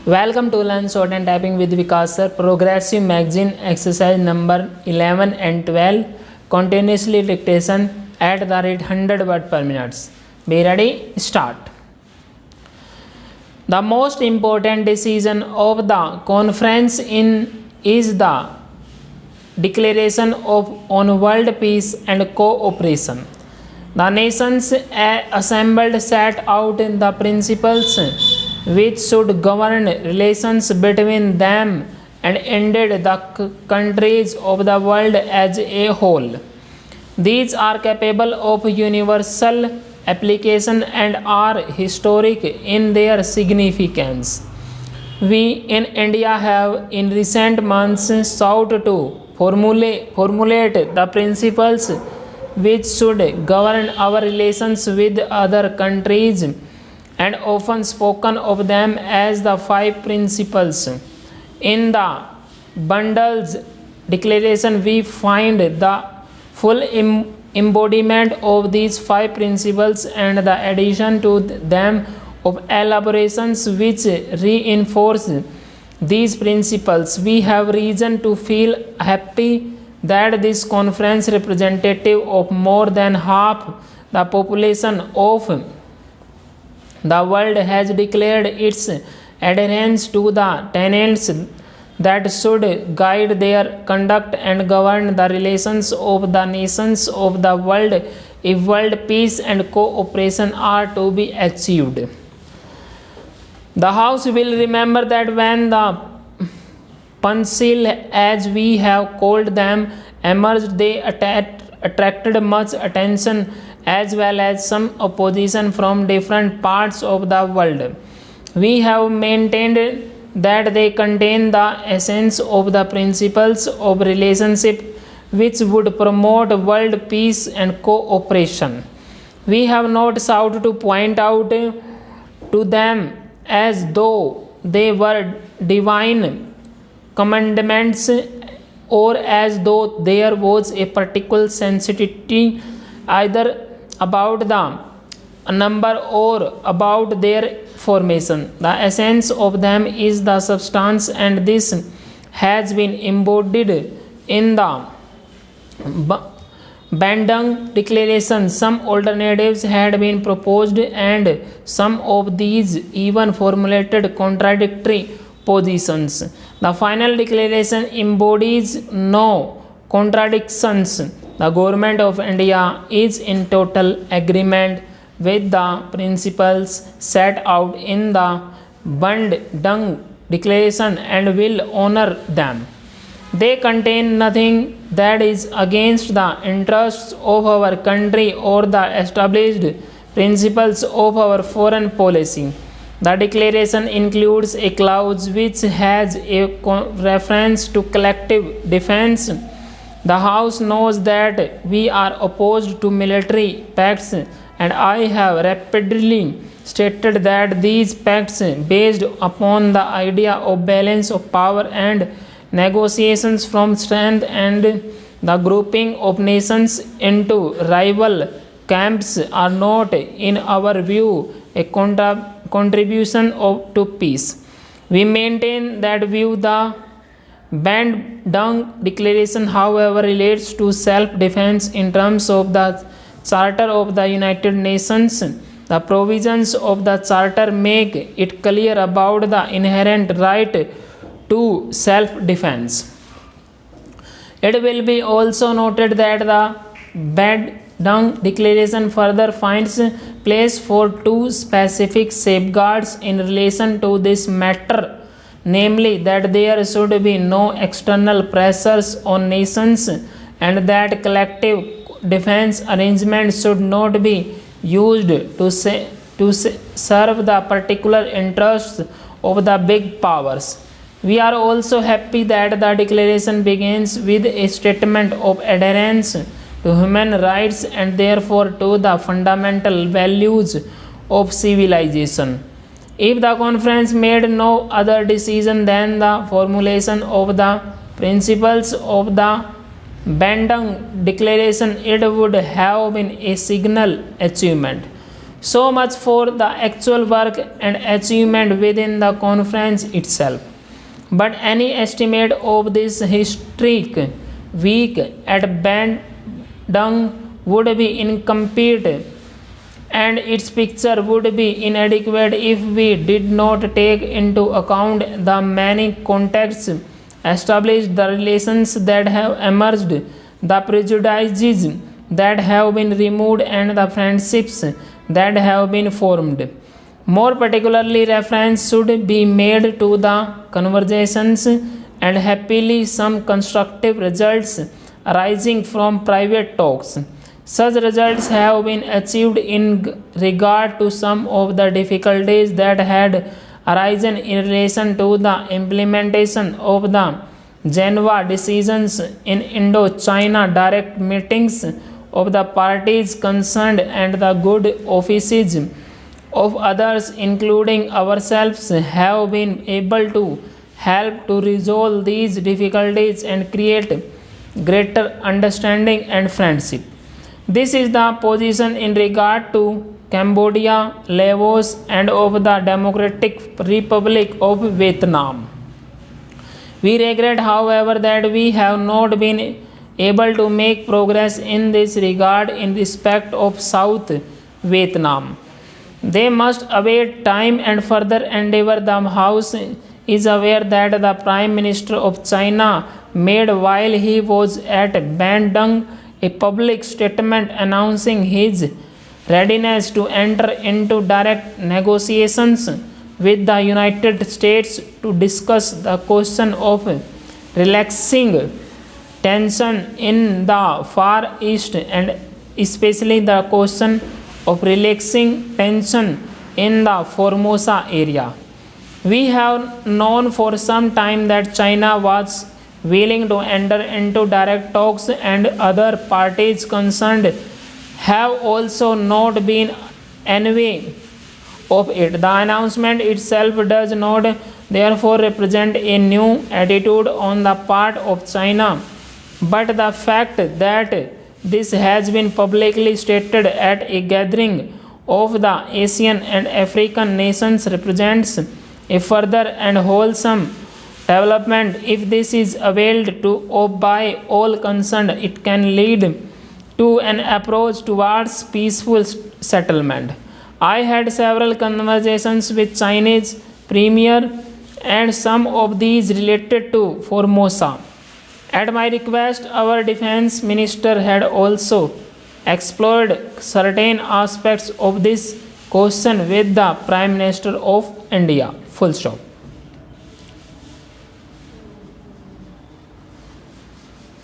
Welcome to Learn Short and Typing with VIKAS Sir. Progressive magazine exercise number 11 and 12. Continuously dictation at the rate 100 words per minute. Be ready? Start. The most important decision of the conference is the Declaration on World Peace and Cooperation. The nations assembled set out the principles which should govern relations between them and ended the countries of the world as a whole. These are capable of universal application and are historic in their significance. We in India have in recent months sought to formulate the principles which should govern our relations with other countries, and often spoken of them as the 5 principles. In the bundle's declaration, we find the full embodiment of these 5 principles and the addition to them of elaborations which reinforce these principles. We have reason to feel happy that this conference, representative of more than half the population of the world, has declared its adherence to the tenets that should guide their conduct and govern the relations of the nations of the world if world peace and cooperation are to be achieved. The House will remember that when the Panchil, as we have called them, emerged, they attracted much attention as well as some opposition from different parts of the world. We have maintained that they contain the essence of the principles of relationship which would promote world peace and cooperation. We have not sought to point out to them as though they were divine commandments or as though there was a particular sensitivity either about the number or about their formation. The essence of them is the substance, and this has been embodied in the Bandung Declaration. Some alternatives had been proposed, and some of these even formulated contradictory positions. The final declaration embodies no contradictions. The Government of India is in total agreement with the principles set out in the Bandung Declaration and will honor them. They contain nothing that is against the interests of our country or the established principles of our foreign policy. The declaration includes a clause which has a reference to collective defense. The House knows that we are opposed to military pacts, and I have repeatedly stated that these pacts, based upon the idea of balance of power and negotiations from strength and the grouping of nations into rival camps, are not, in our view, a contribution to peace. We maintain that view. The Bandung Declaration, however, relates to self-defense in terms of the Charter of the United Nations. The provisions of the Charter make it clear about the inherent right to self-defense. It will be also noted that the Bandung Declaration further finds place for 2 specific safeguards in relation to this matter, namely that there should be no external pressures on nations and that collective defense arrangements should not be used to serve the particular interests of the big powers. We are also happy that the declaration begins with a statement of adherence to human rights and therefore to the fundamental values of civilization. If the conference made no other decision than the formulation of the principles of the Bandung Declaration, it would have been a signal achievement. So much for the actual work and achievement within the conference itself. But any estimate of this historic week at Bandung would be incomplete, and its picture would be inadequate if we did not take into account the many contexts established, the relations that have emerged, the prejudices that have been removed, and the friendships that have been formed. More particularly, reference should be made to the conversations and happily some constructive results arising from private talks. Such results have been achieved in regard to some of the difficulties that had arisen in relation to the implementation of the Geneva decisions in Indo-China direct meetings of the parties concerned, and the good offices of others, including ourselves, have been able to help to resolve these difficulties and create greater understanding and friendship. This is the position in regard to Cambodia, Laos, and of the Democratic Republic of Vietnam. We regret, however, that we have not been able to make progress in this regard in respect of South Vietnam. They must await time and further endeavor. The House is aware that the Prime Minister of China made while he was at Bandung a public statement announcing his readiness to enter into direct negotiations with the United States to discuss the question of relaxing tension in the Far East, and especially the question of relaxing tension in the Formosa area. We have known for some time that China was willing to enter into direct talks, and other parties concerned have also not been envy of it. The announcement itself does not therefore represent a new attitude on the part of China, but the fact that this has been publicly stated at a gathering of the Asian and African nations represents a further and wholesome development. If this is availed to by all concerned, it can lead to an approach towards peaceful settlement. I had several conversations with Chinese premier, and some of these related to Formosa. At my request, our defense minister had also explored certain aspects of this question with the Prime Minister of India. Full stop.